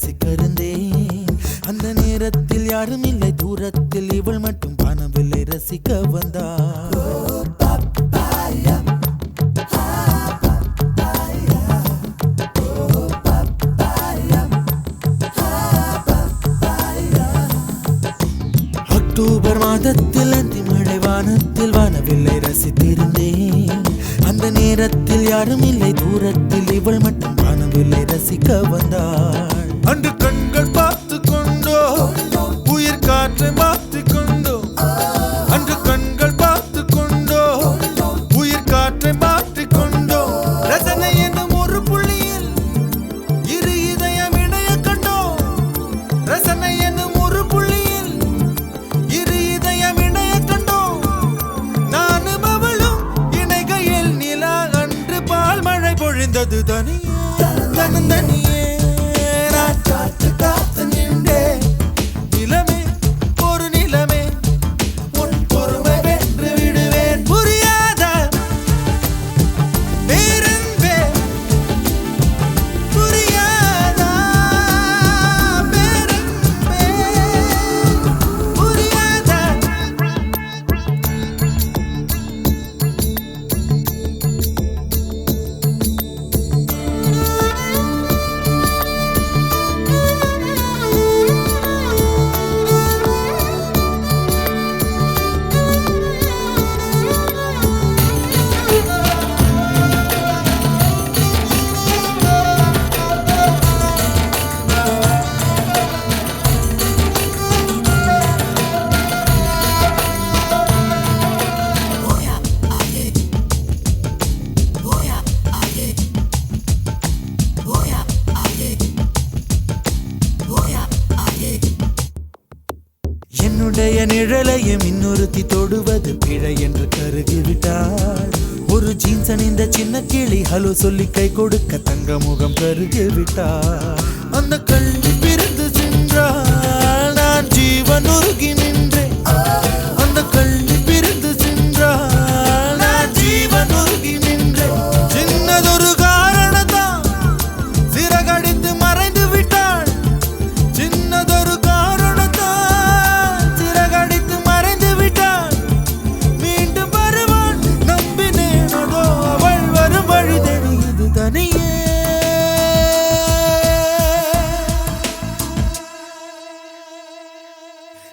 ரசிக்கருந்தேன். அந்த நேரத்தில் யாரும் இல்லை தூரத்தில், இவள் மட்டும் வானவில்லை ரசிக்க வந்தாள். அக்டோபர் மாதத்தில் அந்தி மழை வானத்தில் வானவில்லை ரசித்திருந்தேன். அந்த நேரத்தில் யாரும் இல்லை தூரத்தில், இவள் மட்டும் வானவில்லை ரசிக்க வந்தாள். அன்று கண்கள் பார்த்து கொண்டோ உயிர் காற்றை மாற்றிக் கொண்டோ, அன்று கண்கள் பார்த்து கொண்டோ உயிர் காற்றை மாற்றிக் கொண்டோ, ரசனை என்னும் ஒரு புள்ளியில் இரு இதயம் இணைய கண்டோ, ரசனை என்னும் ஒரு புள்ளியில் இரு இதயம் இணைய கண்டோ, நானும் அவளும் இணைகையில் நிலா அன்று பால் மழை பொழிந்தது தனியே தனியே. நான் காற்று காத்து நின்றேன், நிலமே ஒரு நிலமே உன் பொறுமை வென்று விடுவேன். புரியாத பேரன்பே, புரியாத பேரன்பே, புரியாத. என்னுடைய நிழலையும் இன்னொருத்தி தொடுவது பிழை என்று கருகிவிட்டாள். ஒரு ஜீன்ஸ் அணிந்த சின்ன கிளி ஹலோ சொல்லி கை கொடுக்க தங்க முகம் கருகிவிட்டாள். அந்த கல்வி பிரிந்து சென்றாள், நான் ஜீவன் உருகி நின்றேன். அந்த கல்வி பிரிந்து சென்றாள், நான் ஜீவன் உருகி நின்றேன். சின்னதொரு காரணத்தான் சிறகடித்து மறைந்து விட்டாள், சின்னதொரு தனியே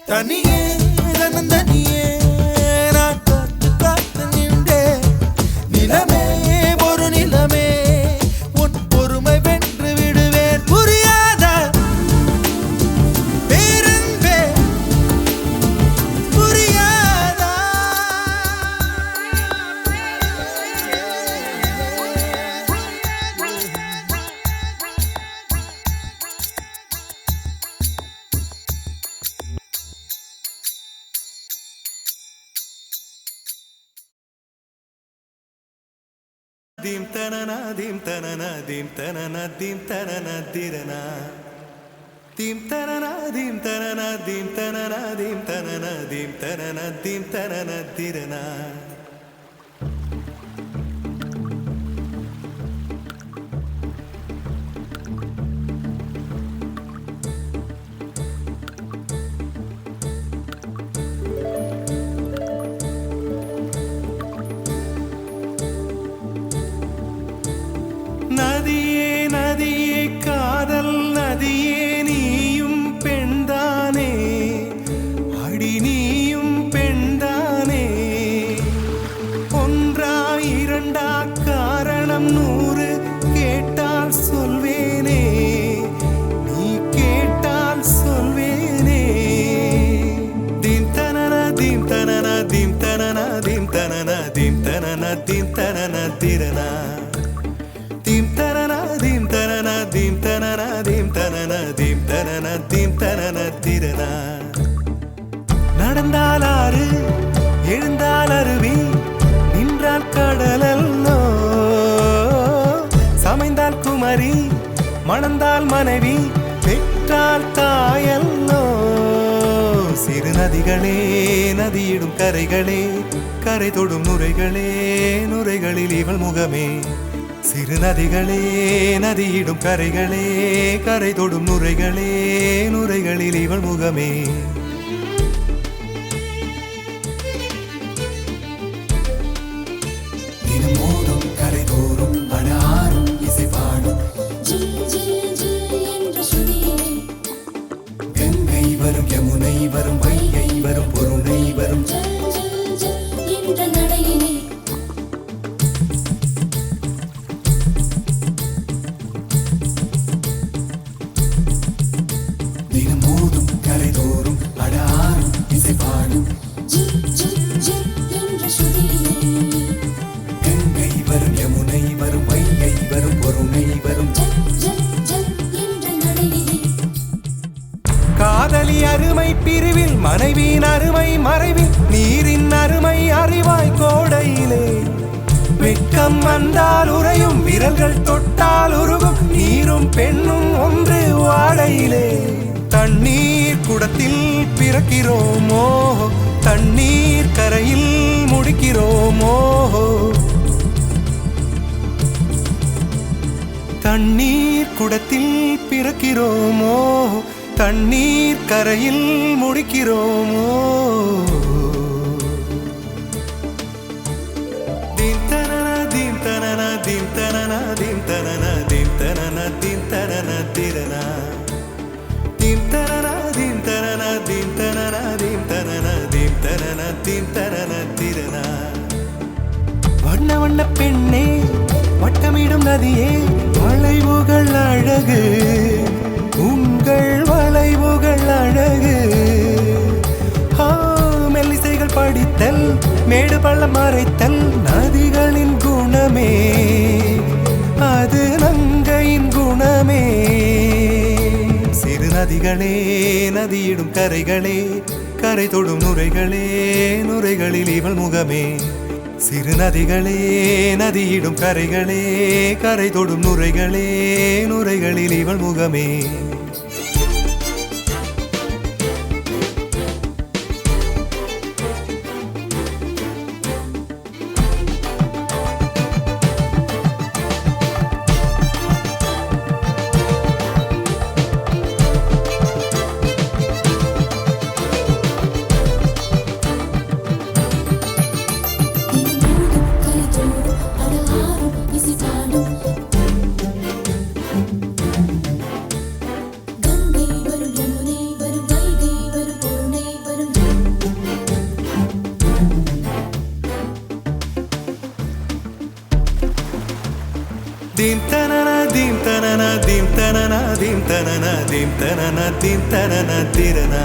தனியே. நான் காத்து காத்து நின்றேன், நிலமே ஒரு நிலமே உன் பொறுமை வென்று விடுவேன். புரியாத பேரன்பே, புரியாத. Dim tanana dim tanana dim tanana dim tanana dirana, dim tanana dim tanana dim tanana dim tanana dim tanana dim tanana dirana. நதியே நதியே காதல் நதியே, நீயும் பெண்தானே, அடி நீயும் பெண்தானே. ஒன்றா இரண்டா காரணம் 100 கேட்டால் சொல்வேனே, நீ கேட்டால் சொல்வேனே. தீம் தனனா தீம் தனனா தீம் தனனா தீம் தனனா தீம் தனனா தீம் தனனா திரனா, தீம் தனனா தீம் தனனா தீம் தனனா தீம் தனனா தீம் தனனா தீம் தனனா திரனா. நடந்தால் ஆறு எழுந்தால் அருவி, நின்றால் கடலல்லோ, சமைந்தால் குமரி மணந்தால் மனைவி, பெற்றால் தாயல்லோ. சிறு நதிகளே நதியிடும் கரைகளே, கரை தொடும் நுரைகளே, நுரைகளில் இவள் முகமே. சிறு நதிகளே நதியிடும் கரைகளே கரை தொடும் நுரைகளே நுரைகளில் இவள் முகமே தினமோதும் கரை தோறும் அடாரும் இசை பாடும் கங்கை வரும் யமுனை வரும் வைகை வரும் பொருணை வரும் தினமோதும் கரை தோறும் அடாரும் இசை பாடும் கங்கை வரும் யமுனை வரும் வைகை வரும் பொருணை வரும் காதலி அருமை பிரிவில் மனைவியின் அருமை மறைவில் நீரின் அருமை அறிவாய் கோடையிலே வெட்கம் வந்தால் உறையும் விரல்கள் தொட்டால் உருகும் நீரும் பெண்ணும் ஒன்று வாடையிலே தண்ணீர் குடத்தில் பிறக்கிறோமோ தண்ணீர் கரையில் முடிக்கிறோமோ தண்ணீர் குடத்தில் பிறக்கிறோமோ தண்ணீர் கரையில் முடிக்கிறோமோ தீம் தனன தீம் தனன தீம் தனன தீம் தனன தீம் தனன தீம் தனன திரனா தீம் தனன தீம் தனன தீம் தனன தீம் தனன தீம் தனன தீம் தனன திரனா வண்ண வண்ண பெண்ணே வட்டமிடும் நதியே வளைவுகள் அழகு உங்கள் வளைவுகள் அழகு மெல்லிசைகள் படித்தல் மேடு பள்ளம் மறைத்தல் நதிகளின் குணமே அது நங்கையின் குணமே சிறு நதிகளே நதியிடும் கரைகளே கரை தொடும் நுரைகளே நுரைகளில் இவள் முகமே சிறு நதிகளே நதியிடும் கரைகளே கரை தொடும் நுரைகளே நுரைகளில் இவள் முகமே தீம் தனன தீம் தனன தீம் தனன தீம் தனன தீம் தனன தீம் தனன திரனா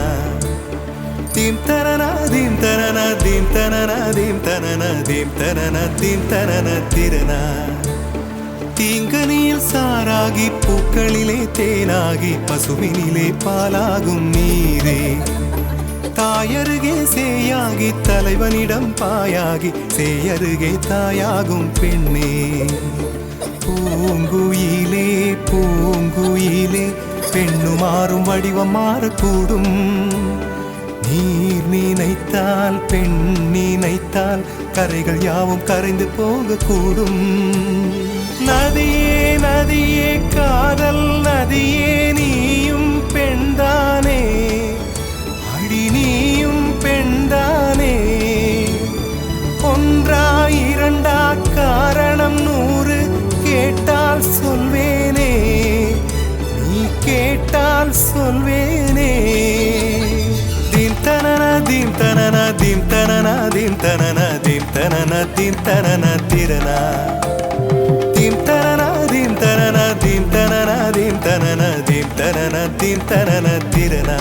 தீம் தனன தீம் தனன தீம் தனன தீம் தனன தீம் தனன தீம் தனன திரனா தீங்கனியில் சாராகி பூக்களிலே தேனாகி பசுவினிலே பாலாகும் நீரே தாயருகே சேயாகி தலைவனிடம் பாயாகி சேயருகே தாயாகும் பெண்ணே பூங்குயிலே பூங்குயிலே பெண்ணு மாறும் வடிவம் மாறக்கூடும் நீர் நினைத்தால் பெண் நினைத்தால் கரைகள் யாவும் கரைந்து போகக்கூடும் நதியே நதியே காதல் நதியே நீயும் பெண்தானே அடி நீயும் பெண்தானே ஒன்றா இரண்டா காரணம் 100 கேட்டால் சொல்வேனே நீ கேட்டால் சொல்வேனே தீம் தனன தீம் தனன தீம் தனன தீம் தனன தீம் தனன தீம் தனன திரனா தீம் தனன தீம் தனன தீம் தனன தீம் தனன தீம் தனன தீம் தனன திரனா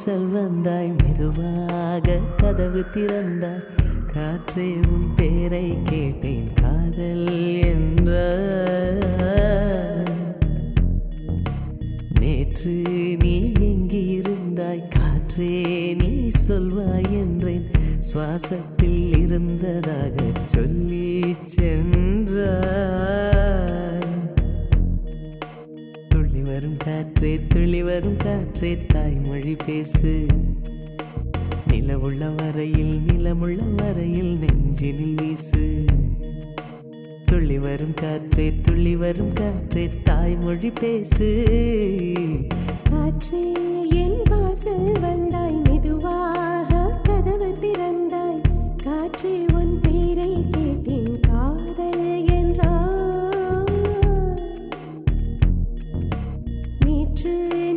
வாசல் வந்தாய் மெதுவாக கதவு திறந்தாய் காற்றே உன் பேரை கேட்டேன் காதல் என்ற நேற்று நீ எங்கிருந்தாய் காற்றே நீ சொல்வாய் என்றேன் சுவாசத்தில் இருந்ததாக சொல்லி சென்றாய் துள்ளி வரும் காற்றே தாய்மொழி பேசு நிலமுள்ள வரையில் நெஞ்சினில் வீசு துள்ளி வரும் காற்றே தாய்மொழி பேசு காற்றே என் வாசல் வந்தாய் மெதுவாக கதவு திறந்தாய் காற்றே உன் பேரை கேட்டேன் காதல் என்றாய் நேற்று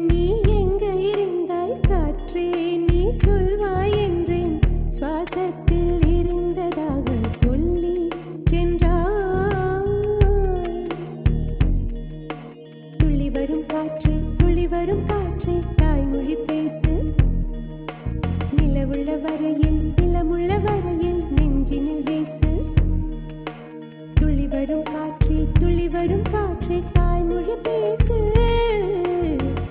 நீ எங்க இருந்தாய் காற்றே நீ சொல்வாய் என்றேன் சுவாசத்தில் இருந்ததாக சொல்லி சென்றாய் துள்ளி வரும் காற்றே தாய்மொழி பேசு நிலமுள்ள வரையில் நெஞ்சினில் வீசு துள்ளி வரும் காற்றே தாய்மொழி பேசு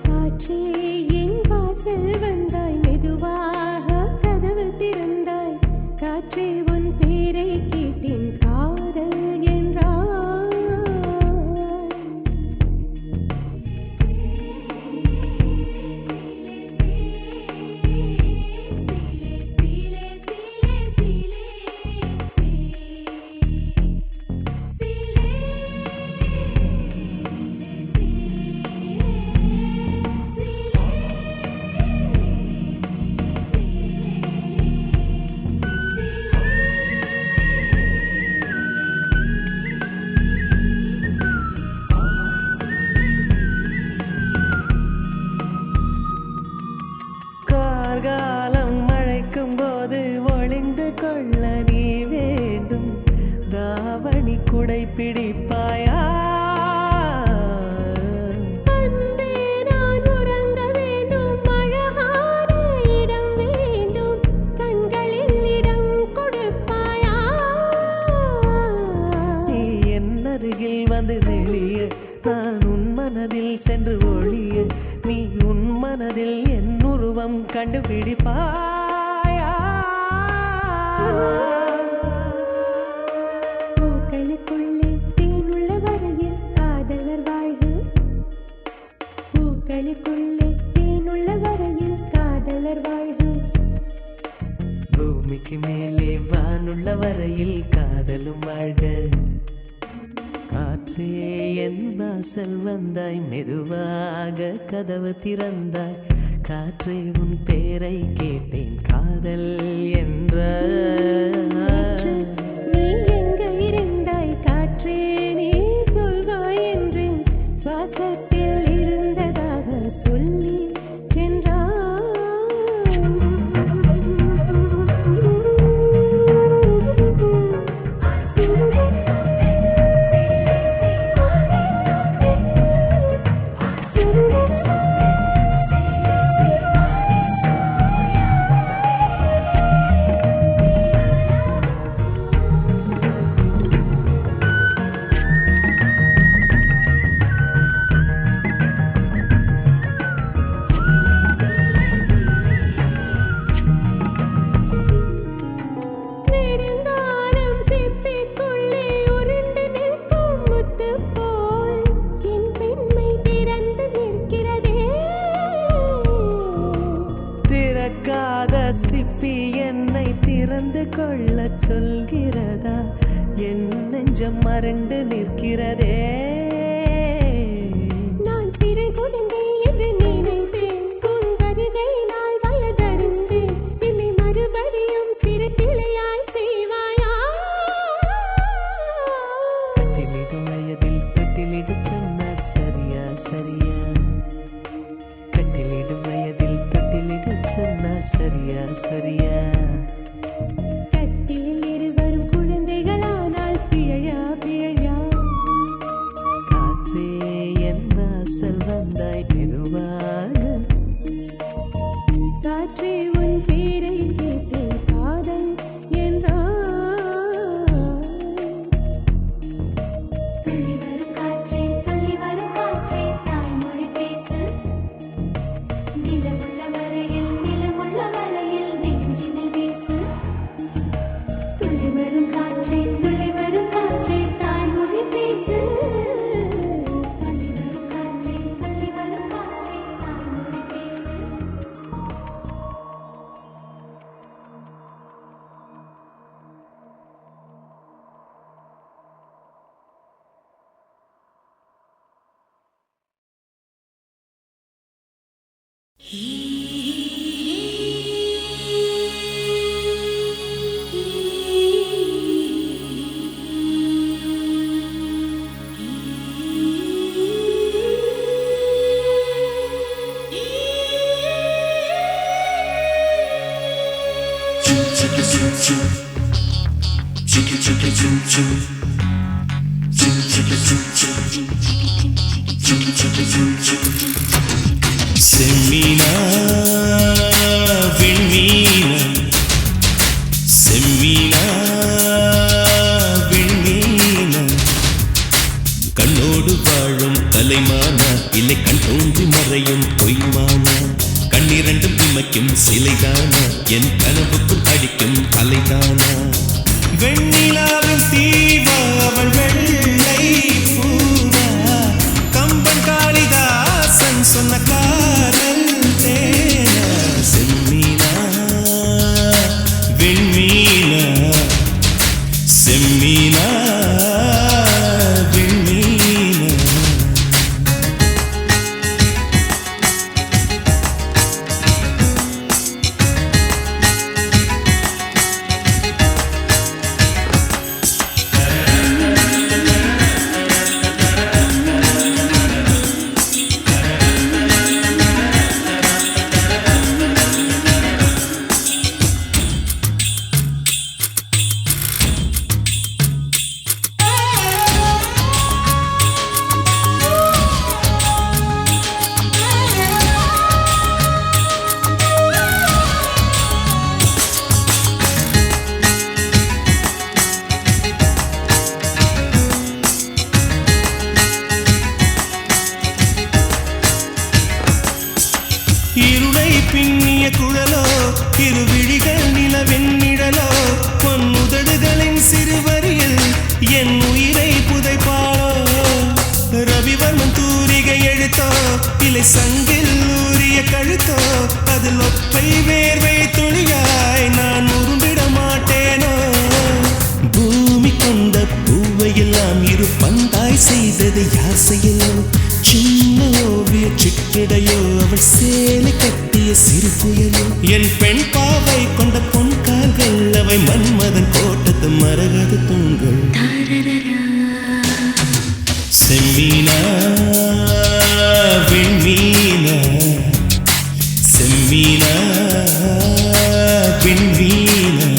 காற்றே என் வாசல் வந்தாய் மெதுவாக கதவு திறந்தாய் காற்றே உன் பேரை கேட்டேன் காதல் என்றாய் கார்காலம் மழைக்கும் போது ஒளிந்து கொள்ள நீ வேண்டும் தாவணி குடை பிடிப்பாயா அன்பே நான் உறங்க வேண்டும் அழகான இடம் வேண்டும் கண்களில் இடம் கொடுப்பாயா நீ என் அருகில் வந்து நெளிய நான் உன் மனதில் சென்று ஒளிய நீ உன் மனதில் என் உருவம் கண்டுபிடிப்பாயா பூக்களுக்குள்ளே தேனுள்ள வரையில் காதலர் வாழ்வு பூக்களுக்குள்ளே தேனுள்ள வரையில் காதலர் வாழ்வு பூமிக்கு மேலே வானுள்ள வரையில் காதலும் வாழ்க காற்றே என் வாசல் வந்தாய் மெதுவாக கதவு திறந்தாய் காற்றே உன் பேரை கேட்டேன் காதல் என்ற நீ எங்க இருந்தாய் காற்றே நீ சொல்வாய் என்றேன் சுவாசத்தில் இருந்ததாக சொல்லி நெடுங்காலம் சிப்பிக்குள்ளே உருண்டு நிற்கும் முத்து போல் என் பெண்மை திறந்து நிற்கிறதே திறக்காத சிப்பி என்னை திறந்து கொள்ள சொல்கிறதா என் நெஞ்சம் மறண்டு நிற்கிறதே நான் சிறு குழந்தை என்று நினைத்தேன் உன் வருகை நாள் வயதறிந்தேன் என்னை மறுபடியும் சிறு பிள்ளையாய் செய்வாயா கட்டிலிடும் வயதில் தொட்டிலிடு சொன்னார் சரியா சரியா கட்டிலிடும் வயதில் தொட்டிலிடு சொன்னார் சரியா சரியா கட்டிலில் இருவரும் குழந்தைகளானால் பிழையா செம்மீனா விண்மீனா செம்மீனா விண்மீனா கண்ணோடு வாழும் தலைமானா இல்லை கண் தோன்றி மறையும் பொய்மானா கண்ணிரண்டும் இமைக்கும் சிலைதானா என் கனவுக்குள் அடிக்கும் அலைதானா வெண்ணிலாவின் தீவா அவள் வெள்ளை பூவா கம்பன் காளிதாசன் சொன்ன காதல் தேனா செம்மீனா விண்மீனா செம்மீனா விண்மீனா இருளை பின்னிய குழலோ இருவிழிகள் நிலவின் நிழலோ பொன்னுதடுகளின் சிறுவரியில் என் உயிரை புதைப்பாளோ ரவிவர்மன் தூரிகை எழுத்தோ இலை சங்கில் ஊறிய கழுத்தோ அதில் ஒற்றை வேர்வை துளியாய் நான் உரும்பிட மாட்டேனோ பூமி கொண்ட பூவையெல்லாம் இரு பந்தாய் செய்தது யார் செய்யலோ சின்ன ஓவிய சிற்றிடையோ அவள் சேலை கட்டிய சிறு புயலோ என் பெண் பாவை கொண்ட பொன் கால்கள் அவை மன்மதன் கோட்டத்து மரகத தூண்கள் செம்மீனா விண்மீனா செம்மீனா விண்மீனா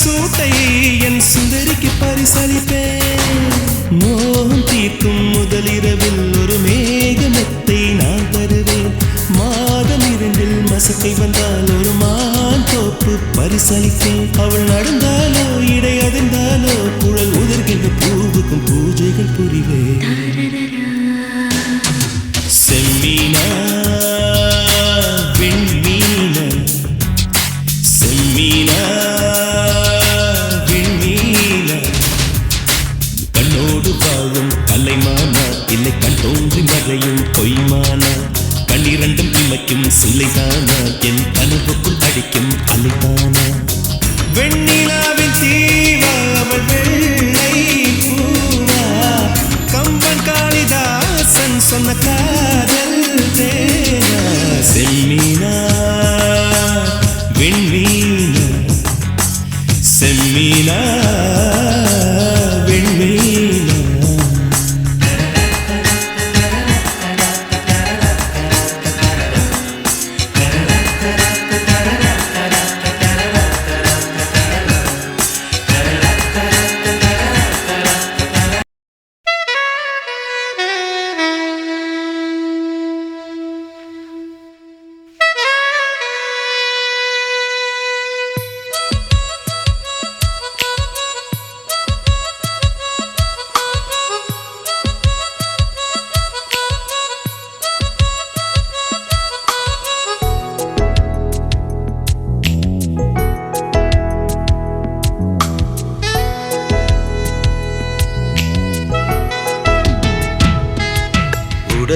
சூட்டை என் சுந்தரிக்கு பரிசளிப்பேன் மோகம் தீர்க்கும் முதலிரவில் ஒரு மேகமெத்தை நான் தருவேன் மாதம் இரண்டில் மசக்கை வந்தால் ஒரு மான் தோப்பு பரிசளிப்பேன் அவள் நடந்தாலோ இடை அதிர்ந்தாலோ குழல் உதிர்கின்ற பூவுக்கும் பூஜைகள் புரிவேன் செம்மீனா விண்மீனா செம்மீனா இல்லை கண் தோன்றி மறையும் பொய்மானா கண்ணிரண்டும் இமைக்கும் சிலைதானா என் கனவுக்குள் அடிக்கும் அலைதானா வெண்ணிலாவின் தீவா அவள் வெள்ளை பூவா கம்பன்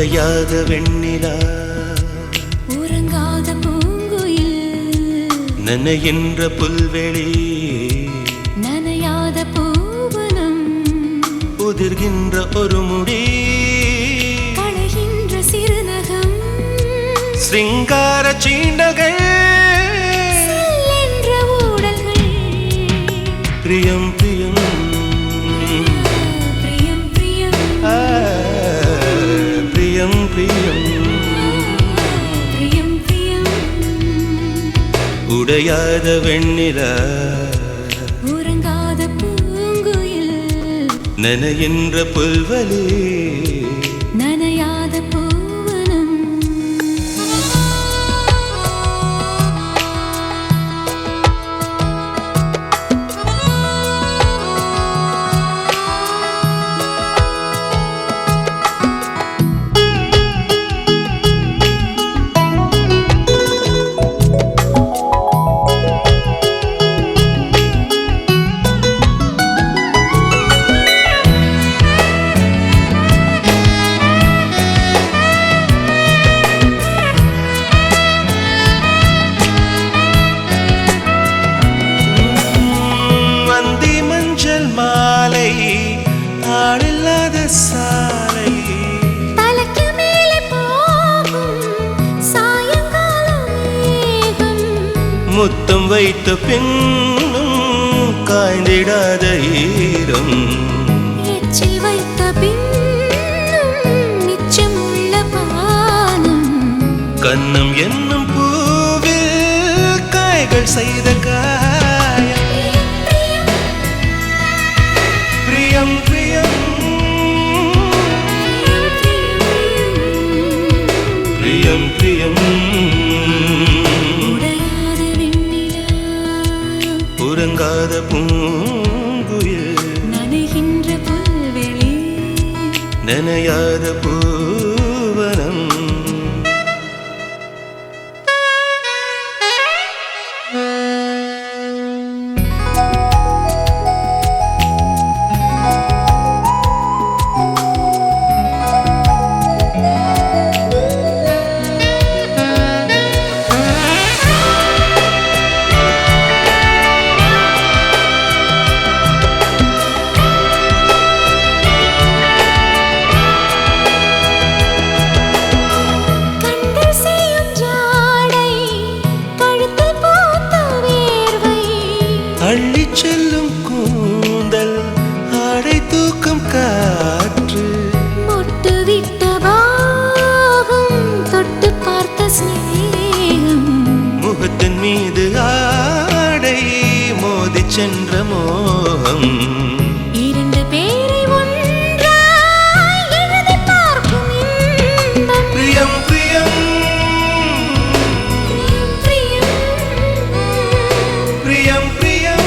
உடையாத வெண்ணிலா உறங்காத பூங்குயில் நனைகின்ற புல்வெளி நனையாத பூவனம் உதிர்கின்ற ஒரு முடி களைகின்ற சிறுநகம் சிங்கார சீண்டல்கள் செல்லென்ற ஊடல்கள் பிரியம் பிரியம் பிரியம் பிரியம் பிரியம் பிரியம் பிரியம் பிரியம் உடையாத வெண்ணிலா உறங்காத பூங்குயில் நனைகின்ற புல்வெளி நனையாத பூவனம் வந்தி மஞ்சள் மாலை ஆளில்லாத சாலை தலைக்கு மேலே போகும் சாயங்கால மேகம் முத்தம் வைத்த பின்னும் காய்ந்திடாத ஈரம் எச்சில் வைத்த பின்னும் மிச்சமுள்ள பானம் கன்னம் என்னும் பூவில் காய்கள் செய்த காயம் பிரியம் பிரியம் பிரியம் பிரியம் உடையாத வெண்ணிலா உறங்காத பூங்குயில் நனைகின்ற புல்வெளி நனையாத பூவனம் கண்கள் செய்யும் ஜாடை கழுத்தில் பூத்த வேர்வை அள்ளிச் செல்லும் கூந்தல் ஆடை தூக்கம் காற்று மொட்டு விட்ட பாகம் தொட்டு பார்த்த சிநேகம் முகத்தின் மீது ஆடை மோதிச் சென்ற மோகம் இரண்டு பேரை ஒன்றாய் எழுதி பார்க்கும் இன்பம் பிரியம் பிரியம் பிரியம் பிரியம் பிரியம்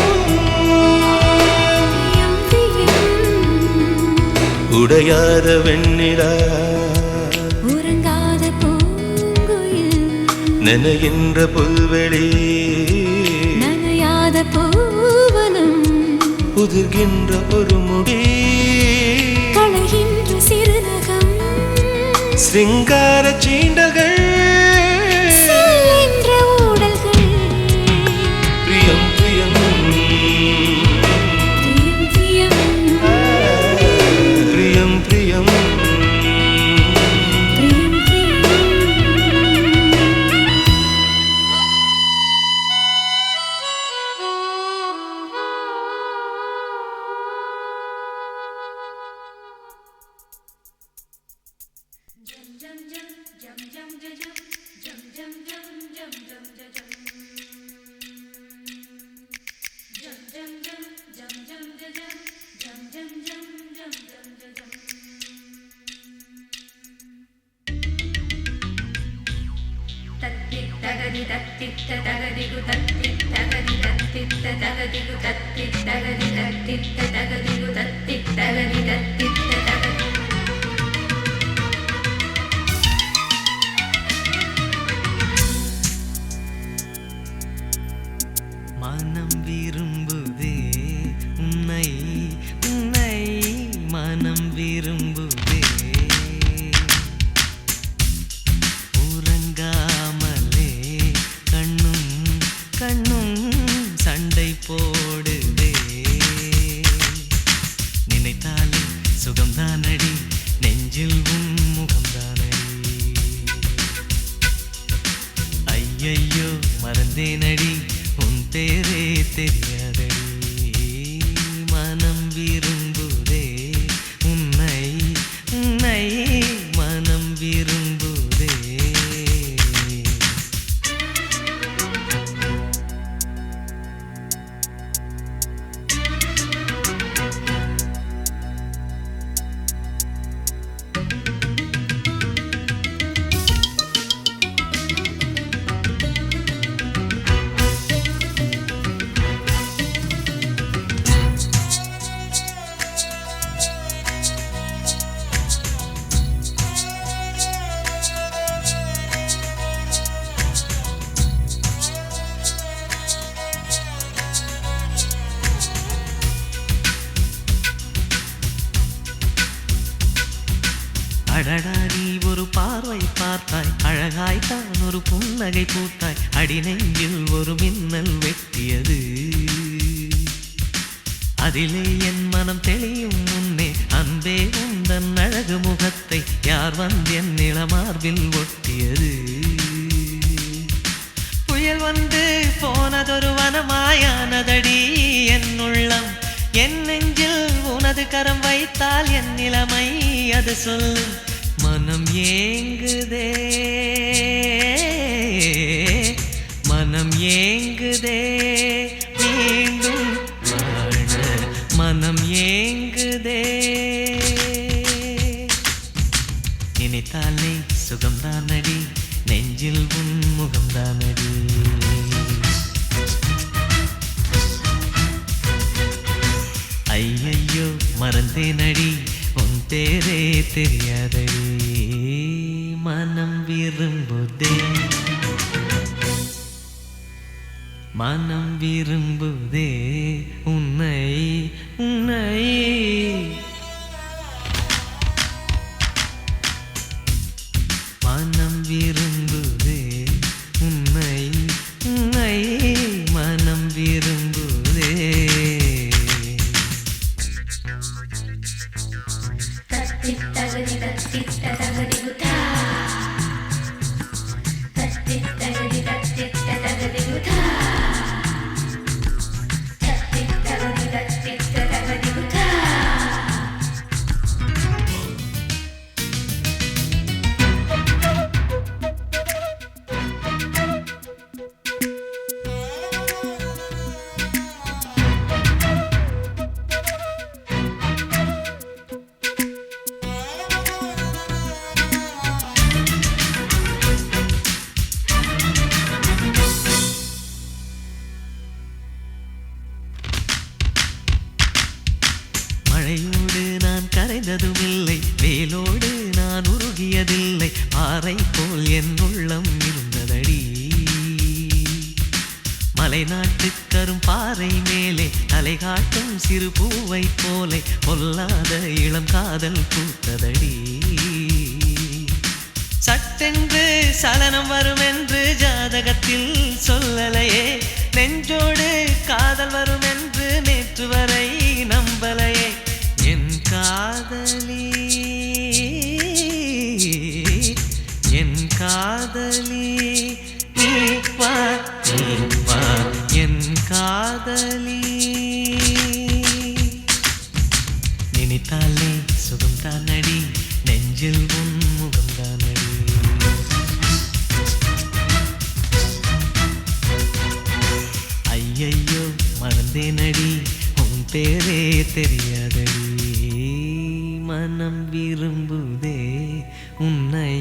பிரியம் பிரியம் உடையாத வெண்ணிலா உறங்காத பூங்குயில் நனைகின்ற புல்வெளி நனையாத பூவனம் உதிர்கின்ற ஒரு முடி களைகின்ற சிறுநகம் சிங்கார சீண்டல்கள் செல்லென்ற ஊடல்கள் பிரியம் பிரியம் பிரியம் பிரியம் பிரியம் பிரியம் பிரியம் பிரியம் தகதி தத்தித்த தகதிகு தத்தித் தகதி தத்தித்த தகதிகு தத்தித் தகதி தத்தித்த தகதிகு தத்தித் தகதி தத்தித்த தகதி மனம் விரும்புதே உன்னை உன்னை மனம் விரும்புதே மறந்தேனடி உன் பேரே தெரியாதடி மனம் விரும்புதே உன்னை உன்னை மனம் விரும்புதே அடடா நீ ஒரு பார்வை பார்த்தாய் அழகாய்த்தான் ஒரு புன்னகை பூத்தாய் அடி நெஞ்சில் ஒரு மின்னல் வெட்டியது அதிலே என் மனம் தெளியும் முன்னே அன்பே உந்தன் அழகு முகத்தை யார் வந்து என் நிலமார்பில் ஒட்டியது புயல் வந்து போனதொரு வனமாயானதடி என் உள்ளம் என் நெஞ்சில் உனது கரம் வைத்தால் என் நிலைமை அது சொல்லு மனம் ஏங்குதே மனம் ஏங்குதே மீண்டும் வாழ மனம் ஏங்குதே நினைத்தாலே சுகம்தானடி நெஞ்சில் உன் முகம்தானடி ஐயையோ மறந்தேனடி உன் பேரே தெரியாதடி மனம் விரும்புதே மனம் விரும்புதே உன்னை உன்னை மனம் விரும்புதே உன்னை உன்னை மனம் விரும்புதே தத்தித்தகதி தத்தித்தகதி குதா தத்தித்தகதி தத்தித்தகதி குதா தத்தித்தகதி தத்தித்தகதி குதா மழையோடு நான் கரைந்ததுமில்லை வேலோடு நான் உருகியதில்லை பாறை போல் என் உள்ளம் இருந்ததடி மலைநாட்டு கரும் பாறை மேலே தலை காட்டும் சிறு பூவை போலே பொல்லாத இளம் காதல் பூத்ததடி சட்டென்று சலனம் வரும் என்று ஜாதகத்தில் சொல்லலையே நெஞ்சோடு காதல் வரும் என்று நேற்று வரை நம்பலையே என் காதலி என் காதலி நீ வா என் காதலி நினைத்தாலே சுகம்தானடி நெஞ்சில் உன் முகம்தானடி ஐயையோ மறந்தேனடி உன் பேரே தெரியாதடி மனம் விரும்புதே உன்னை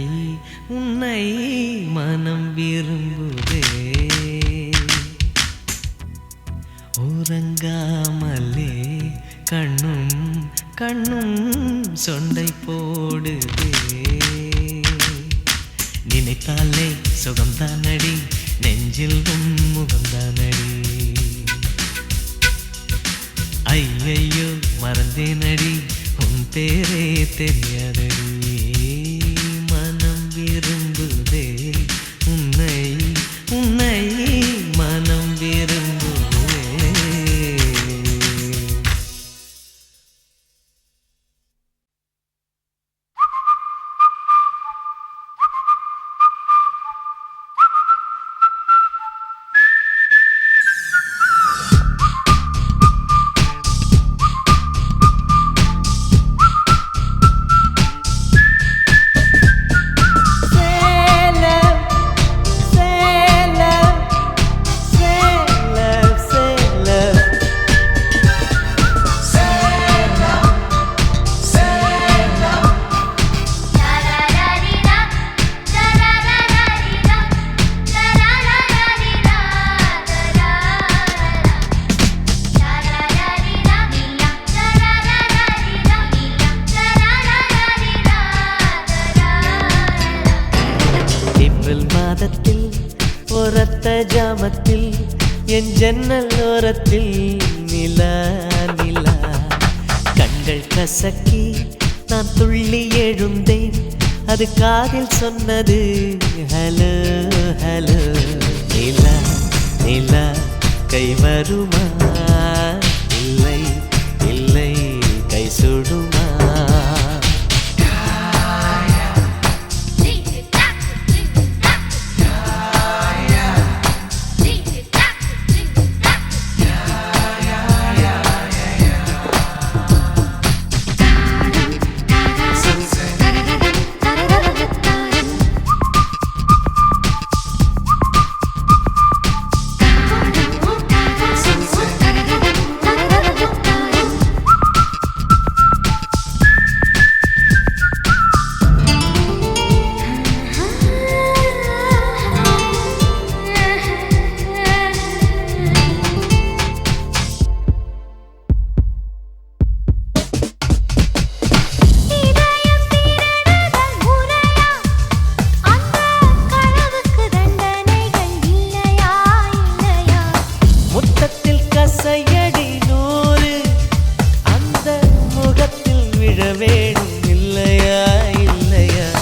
உன்னை மனம் விரும்புதே உறங்காமலே கண்ணும் கண்ணும் சொண்டை போடுதே நினைத்தாலே சுகம்தானடி நெஞ்சில் உன் முகம்தானடி ஐயையோ மறந்தேனடி உன் பேரே தெரியாதடி மனம் விரும்புதே உன்னை உன்னை மனம் விரும்புதே ஜாமத்தில் என் ஜன்னல் ஓரத்தில் நிலா நிலா கண்கள் கசக்கி நான் துள்ளி எழுந்தேன் அது காதில் சொன்னது ஹலோ ஹலோ நிலா நிலா கை வருமா இல்லை இல்லை கை சுடுமா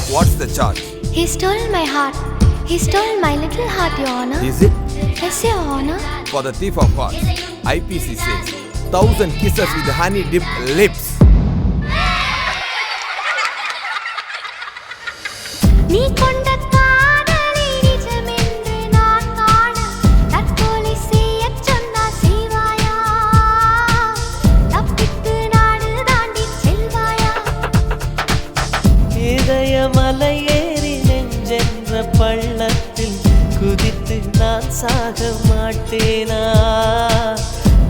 What's the charge? He stole my heart. He stole my little heart, Your Honor. Is it? Yes, Your Honor. For the thief of hearts, IPC says 1,000 kisses with honey dipped lips. நீ கொண்ட காதலை நிஜமென்று நான் காண தற்கொலை செய்யச் சொன்னா செய்வாயா? தப்பித்து நாடு தாண்டி செல்வாயா? இதயமலை ஏறி நெஞ்சென்ற பள்ளத்தில் குதித்து நான் சாக மாட்டேனா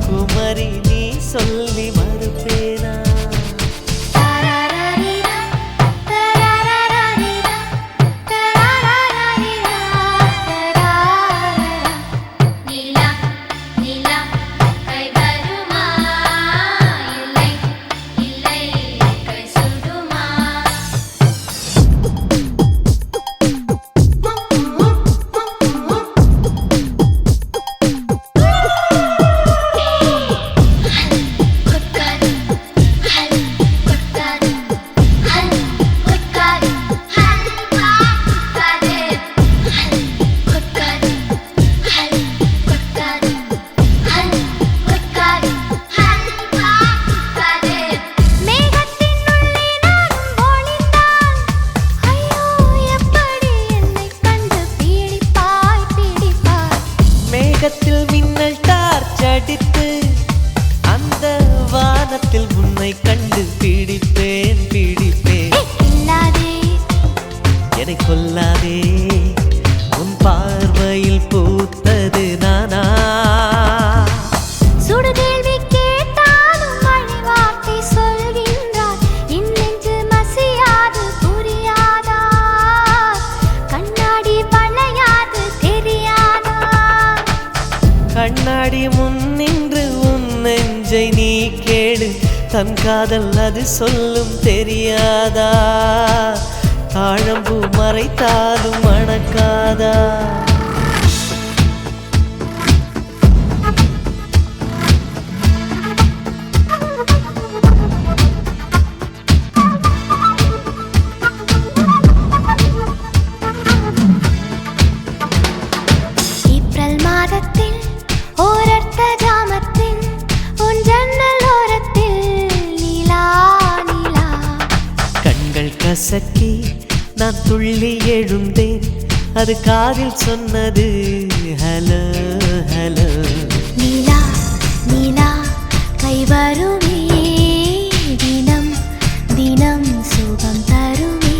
குமரி நீ சொல்லி மறுப்பேனா நீலா நீலா கை வருமா இல்லை இல்லை கை சுடுமா கொட்டாது ஹல் கொட்டாது ஹல் கொட்டாது ஹல்வா கொட்டாது ஹல் கொட்டாது ஹல் கொட்டாது ஹல் கொட்டாது ஹல்வா கொட்டாது மேகத்தின் உள்ளே நானும் ஒளிந்தால் ஐயோ எப்படி என்னை கண்டு பீடிப்பாய் பீடிப்பாய் மேகத்தில் மின்னல் டார்ச் அடித்து அந்த வானத்தில் உன்னை கண்டு பீடிப்பேன் பீடிப்பேன் இல்லாதே என்னை கொல்லாதே உன் பார்வையில் பூத்தது நானா சுடுகேள்வி கேட்டாலும் மழை வார்த்தை சொல்கின்றார் என் நெஞ்சு மசியாது புரியாதா கண்ணாடி வளையாது தெரியாதா கண்ணாடி முன் நின்று உன் நெஞ்சை நீ கேளு தன் காதல் அது சொல்லும் தெரியாதா தாழம்பூ மறைத்தாலும் மணக்காதா ஏப்ரல் மாதத்தில் ஓரத்த ஜாமத்தில் உன் ஜன்னல் ஓரத்தில் நீலா நீலா கண்கள் கசக்கி நான் துள்ளி எழுந்தேன் அது காதில் சொன்னது ஹலோ ஹலோ நீலா நீலா கை வருமே தினம் தினம் சுகம் தருமே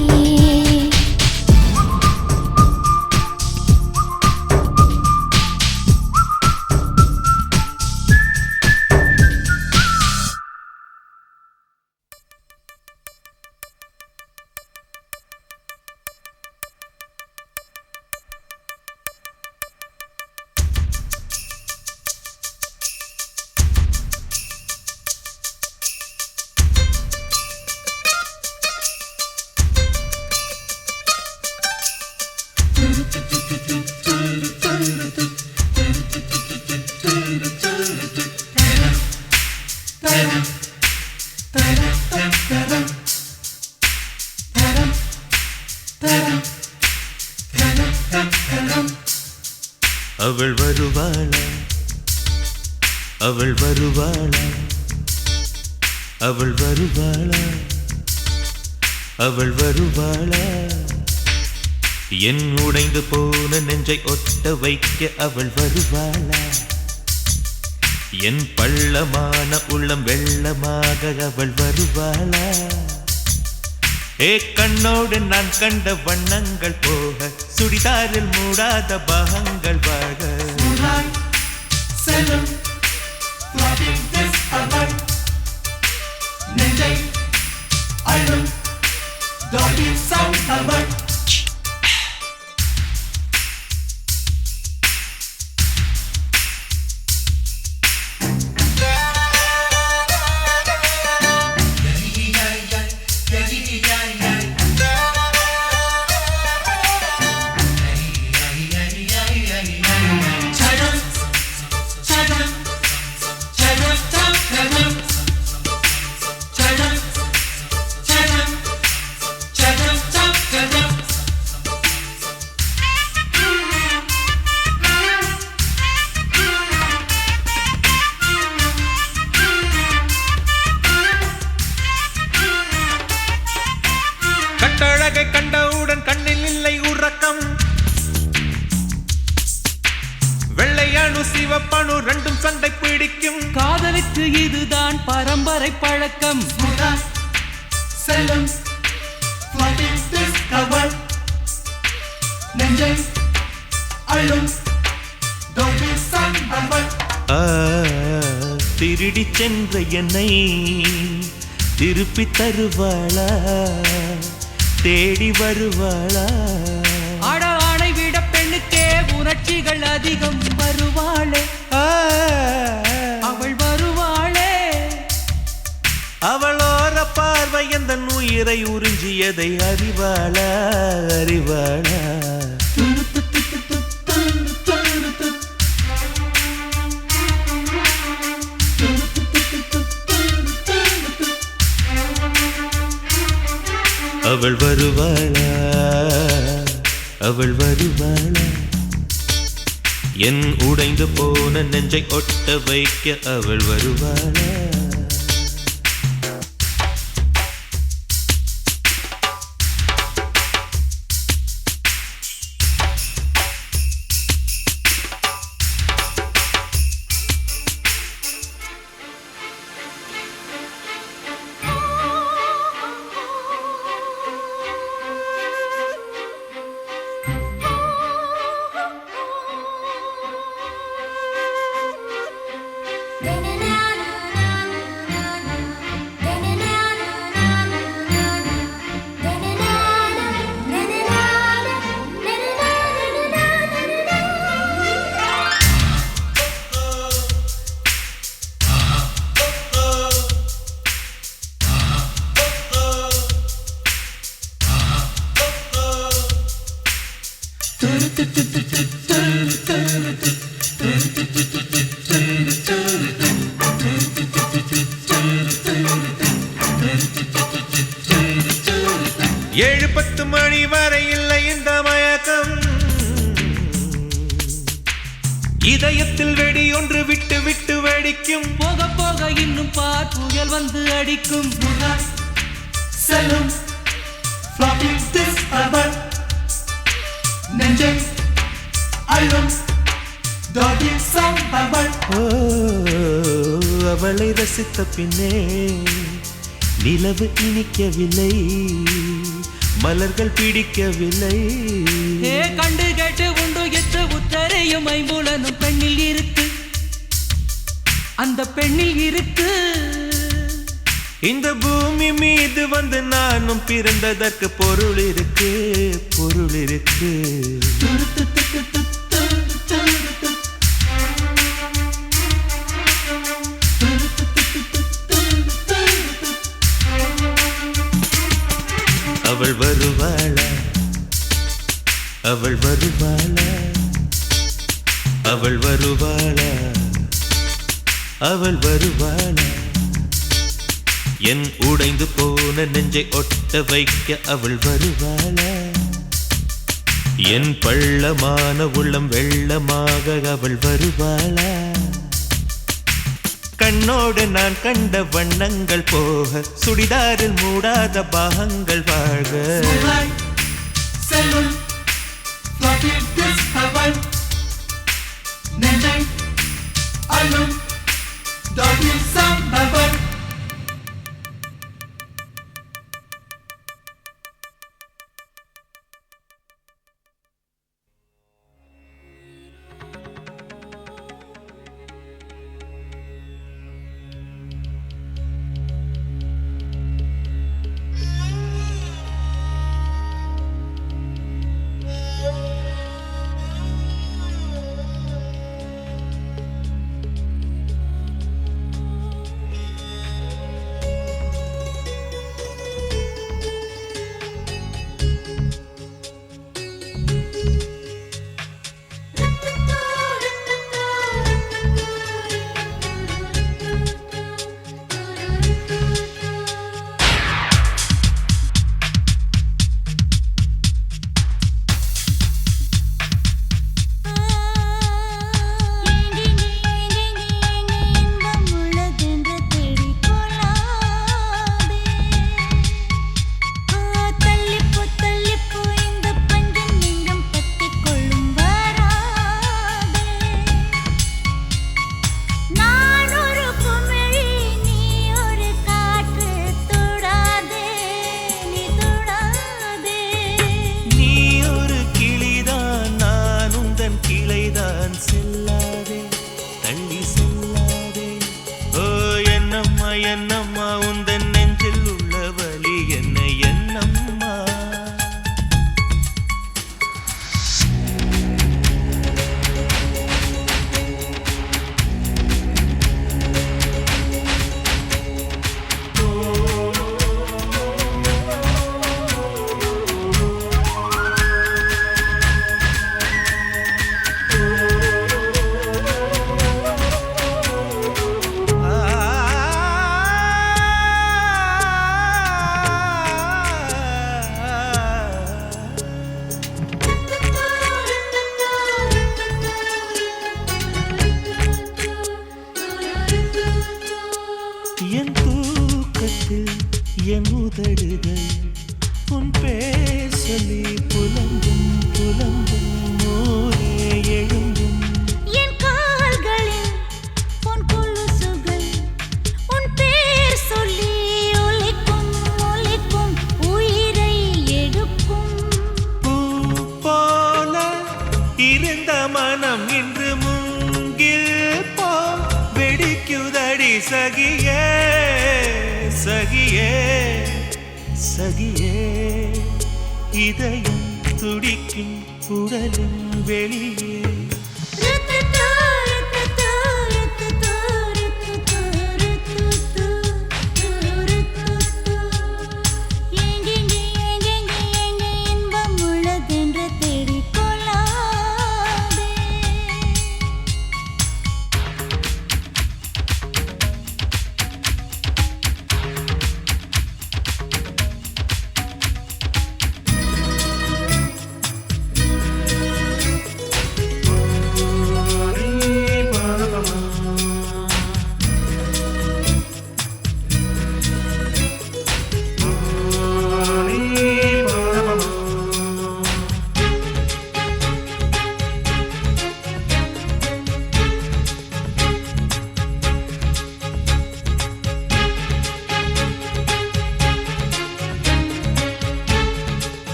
வருவாளா அவள் வருவாளா அவள் வருவாளா அவள் வருவாளா என் உடைந்து போன நெஞ்சை ஒட்ட வைக்க அவள் வருவாளா என் பள்ளமான உள்ளம் வெள்ளமாக அவள் வருவாளா ஏ கண்ணோடு நான் கண்ட வண்ணங்கள் போக சுடிதாரில் மூடாத பாகங்கள் வாழ செல்லும் நெஞ்சை அழும் அவள் கட்டழகை கண்டவுடன் கண்ணில் இல்லை உறக்கம் வெள்ளையானு சிவப்பானு ரெண்டும் சண்டை பிடிக்கும் காதலுக்கு இதுதான் பரம்பரை பழக்கம் செல்லும் நெஞ்சை அழும் திருடி சென்ற என்னை திருப்பி தருவாளா தேடி வருவாளா ஆட ஆணை விட பெண்ணுக்கே உணர்ச்சிகள் அதிகம் வருவாளே அவள் வருவாளே அவளோர பார்வை எந்த உயிரை உறிஞ்சியதை அறிவாளா அறிவாளா அவள் வருவாளா அவள் வருவாளா என் உடைந்து போன நெஞ்சை ஒட்ட வைக்க அவள் வருவாளா ஏழு 10 மணி வரை இல்லை இந்த மயக்கம் இதயத்தில் வெடி ஒன்று விட்டு விட்டு வெடிக்கும் போக போக இன்னும் பார் புயல் வந்து அடிக்கும் செல்லும் நெஞ்சை அழும் அவளை ரசித்த பின்னே நிலவு இனிக்கவில்லை மலர்கள் பிடிக்கவில்லை கண்டு கேட்டு உண்டு எற்ற உத்தரையும் ஐம்புலனும் பெண்ணில் இருக்கு அந்த பெண்ணில் இருக்கு இந்த பூமி மீது வந்து நானும் பிறந்ததற்கு பொருள் இருக்கு பொருள் இருக்கு அவள் வருவாளா அவள் வருவாளா அவள் வருவாளா அவள் வருவாளா என் உடைந்து போன நெஞ்சை ஒட்ட வைக்க அவள் வருவாளா என் பள்ளமான உள்ளம் வெள்ளமாக அவள் வருவாளா? கண்ணோடு நான் கண்ட வண்ணங்கள் போக சுடிதாரில் மூடாத பாகங்கள் வாழ்க. என்னம்மா உந்தன் நெஞ்சில் உள்ள வலி என்ன என்னம்மா? என் தூக்கத்தில் என் உதடுகள் உன் பேர் சொல்லி புலம்பும் புலம்பும் ஊரே எழும்பும். என் கால்களில் உன் கொலுசுகள் உன் பேர் சொல்லி ஒலிக்கும் ஒலிக்கும் உயிரை எடுக்கும். பூ போல இருந்த மனம் இன்று மூங்கில் போல் வெடிக்குதடி சகியே சகியே சகியே. இதயம் துடிக்கும் உடலும் வெளியே. இன்பம் உள்ளதென்று தேடிக்கொள்ளாதே.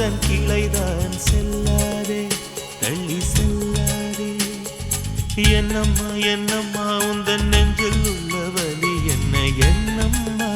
உந்தன் கிளைதான் செல்லாதே தள்ளி செல்லாதே என்னம்மா என்னம்மா உந்தன் நெஞ்சில் உள்ள வலி என்ன என்னம்மா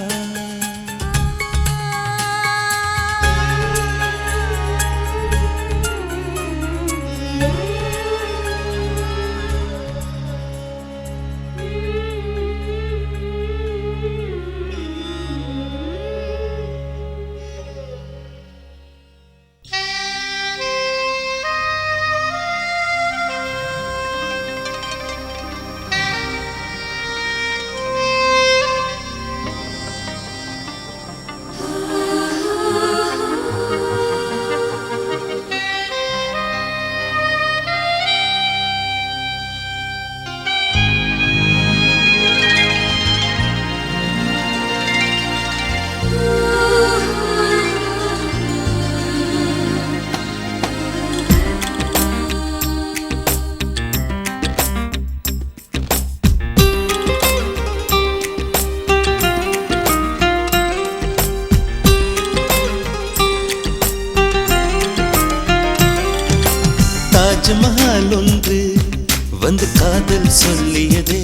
தாஜ்மஹால் ஒன்று வந்து காதல் சொல்லியதே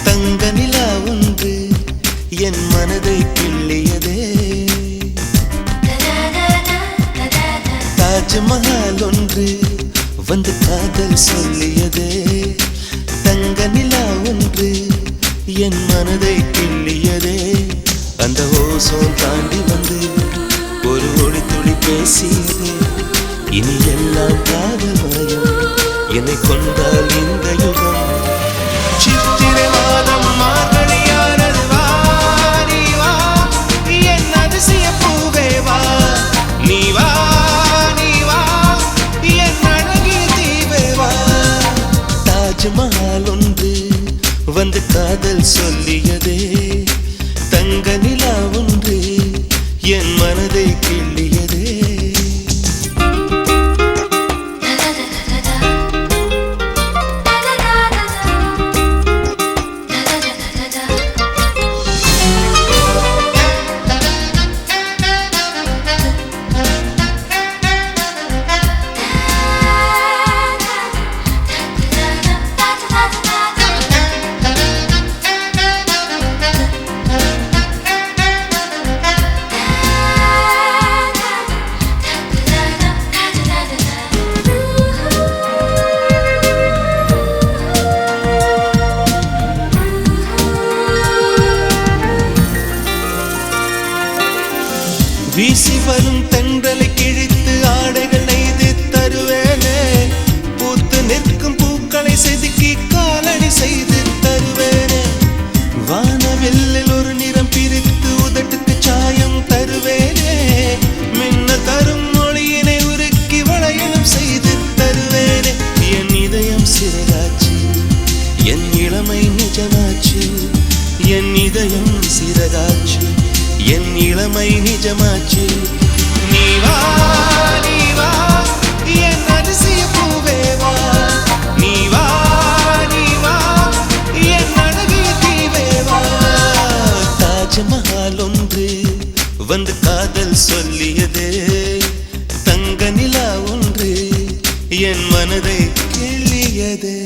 தங்க நிலா ஒன்று என் மனதை கிள்ளியதே தாஜ்மஹால் ஒன்று வந்து காதல் சொல்லியதே தங்க நிலா ஒன்று என் மனதை கிள்ளியதே அந்த ஓசோன் தாண்டி வந்து ஒரு ஒளி துளி பேசியது இனி எல்லாம் காதமயம் என்னை கொண்டால் இந்த யுகம் சித்திரை மாதம் மார்கழியானது வா நீ வா என் அதிசய பூவே வா நீ வா நீ வா என் அழகிய தீவே வா தாஜ்மஹால் ஒன்று வந்து காதல் சொல்லியதே தங்க நிலா ஒன்று என் மனதை கிள்ளியதே வீசி வரும் தென்றலை கிழித்து ஆடைகள் நெய்து தருவேனே பூத்து நிற்கும் பூக்களை செதுக்கி காலடி செய்து தருவேனே வானவெல்லில் ஒரு நிறம் பிரித்து உதட்டுக்கு சாயம் தருவேனே மின்ன தரும் மொழியினை உருக்கி வளையலும் செய்து தருவேனே என் இதயம் சிறகாச்சு என் இளமை நிஜமாச்சு என் இதயம் சிறகாச்சு என் இளமை நிஜமாச்சு நீ வா நீ வா என் அதிசய பூவே வா நீ வா நீ வா என் அழகிய தீவே வா தாஜ்மஹால் ஒன்று வந்து காதல் சொல்லியதே தங்க நிலா ஒன்று என் மனதை கிள்ளியதே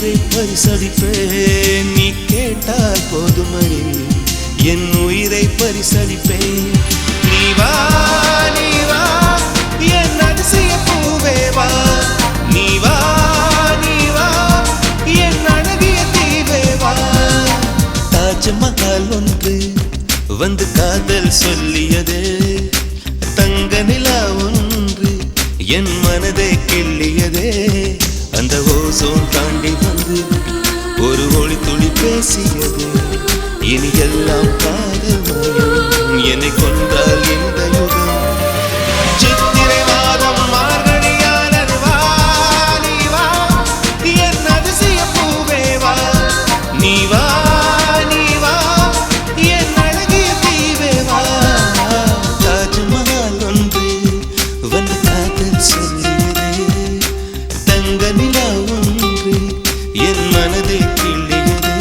உயிரை பரிசளிப்பேன் நீ கேட்டால் போதுமடி என் உயிரை பரிசளிப்பேன் நீ வா நீ வா என் அதிசய பூவே வா நீ வா நீ வா என் அழகிய தீவே வா தாஜ்மஹால் ஒன்று வந்து காதல் சொல்லியது தங்க நிலா ஒன்று என் மனதை கிள்ளியதே அந்த ஓசோன் தாண்டி வந்து ஒரு ஒளி துளி பேசியது இனி எல்லாம் காதல் மயம் என்னை கொண்டால் இந்த யுகம் சித்திரை மாதம் மார்கழியானது வா நீ வா என் அதிசய பூவே வா நீ வா நீ வா என் அழகிய தீவே வா தாஜ்மஹால் ஒன்று வந்து காதல் சொல்லியதே தங்க நிலா ஒன்று என் மனதை கிள்ளியதே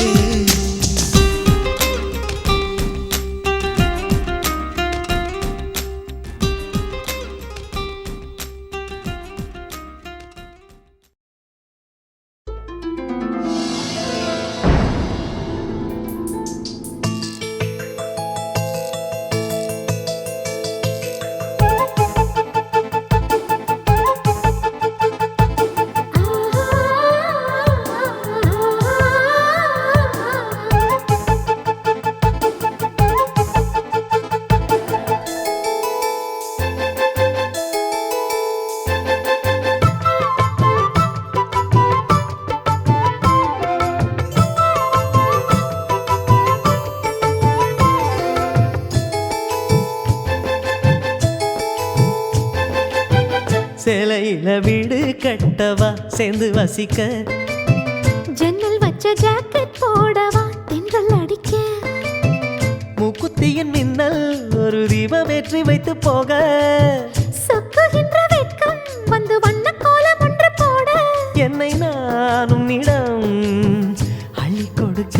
சேலையில வீடு கட்டவா சேர்ந்து வசிக்க ஜன்னல் வச்ச ஜாக்கெட் போடவா தென்றல் அடிக்க மூக்குத்தியின் மின்னல் ஒரு தீபம் ஏற்றி வைத்து போக சொக்குகின்ற வெட்கம் வந்து வண்ண கோலம் ஒன்று போட என்னை நானும் இடம் அள்ளி கொடுக்க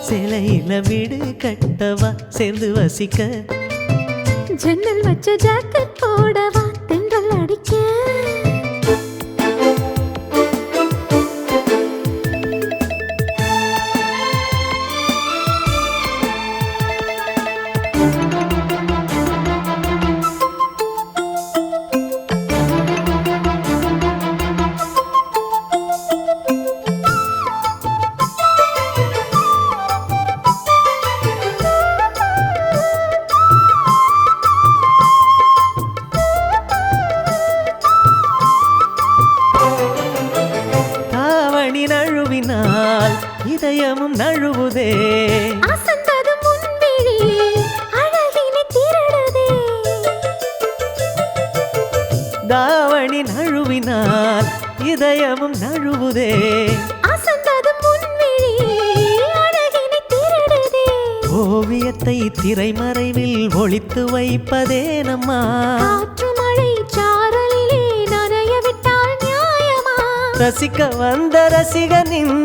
சேலையில வீடு கட்டவா சேர்ந்து வசிக்க ஜன்னல் வச்ச ஜாக்கெட் போடவா தென்றல் அடிக்க இதயமும் நழுவுதே அசந்ததும் முன்விழி அழகினை திருடுதே தாவணி நழுவினால் இதயமும் நழுவுதே அசந்ததும் முன்விழி அழகினை திருடுதே ஓவியத்தை திரைமறைவில் ஒளித்து வைப்பதே நம்மா காற்று மழை சாரலிலே நனைய விட்டால் நியாயமா ரசிக்க வந்த ரசிகனின்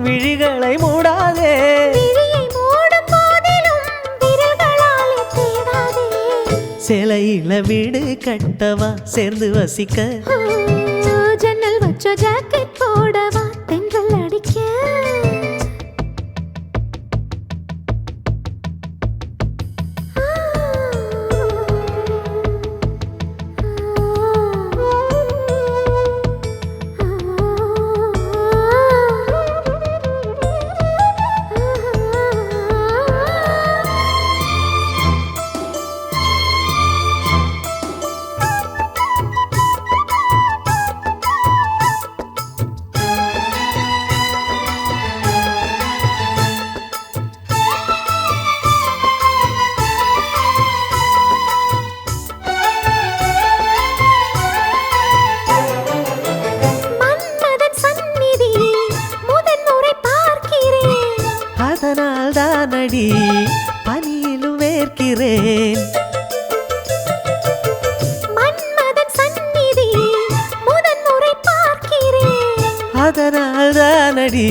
விழிகளை மூடாதே விழியை மூடும் போதிலும் விரல்களாலே தேடாதே சேலையில வீடு கட்டவா சேர்ந்து வசிக்க ஜன்னல் வச்ச ஜாக்கெட் போடவா தென்றல் அடிக்க தானடி பனியிலும் வேர்க்கிறேன் மன்மதன் சந்நிதி முதன் முறை பார்க்கிறேன் அதனால் தானடி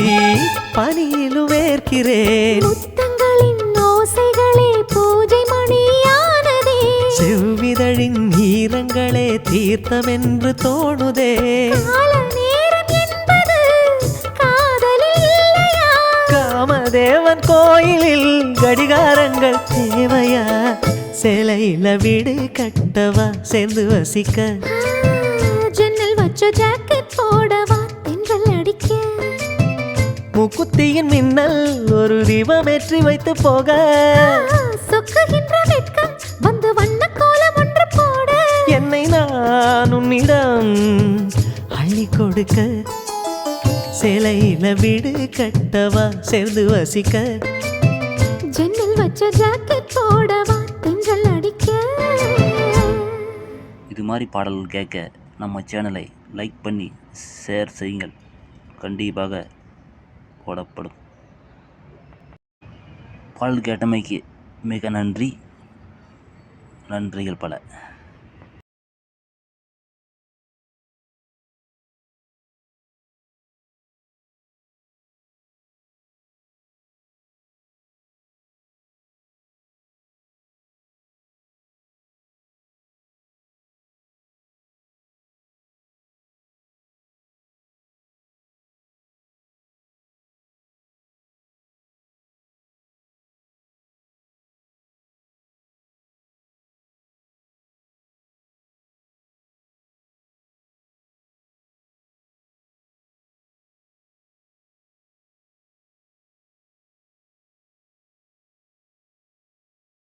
பனியிலும் வேர்க்கிறேன் முத்தங்களின் ஓசைகளே பூஜை மணியானதே செவ்விதழின் ஈரங்களே தீர்த்தமென்று தோணுதே கால நேரம் என்பது தேவன் கோயிலில் கடிகாரங்கள் தேவையா? சேலையில வீடு கட்டவா சேர்ந்து வசிக்க? ஜன்னல் வச்ச ஜாக்கெட் போடவா தென்றல் அடிக்க? முக்குத்தியின் மின்னல் ஒரு தீபம் ஏற்றி வைத்து போக. சொக்குகின்ற வெட்கம் வந்து வண்ண கோலம் ஒன்று போட. என்னை நான் உன்னிடம் அள்ளி கொடுக்க. சேலையில வீடு கட்டவா சேர்ந்து வசிக்க? ஜன்னல் வச்ச ஜாக்கெட் போடவா தென்றல் அடிக்க? இது மாதிரி பாடல்கள் கேட்க நம்ம சேனலை லைக் பண்ணி ஷேர் செய்யுங்கள். கண்டிப்பாக போடப்படும். பாடல் கேட்டமைக்கு மிக நன்றி. நன்றிகள் பல.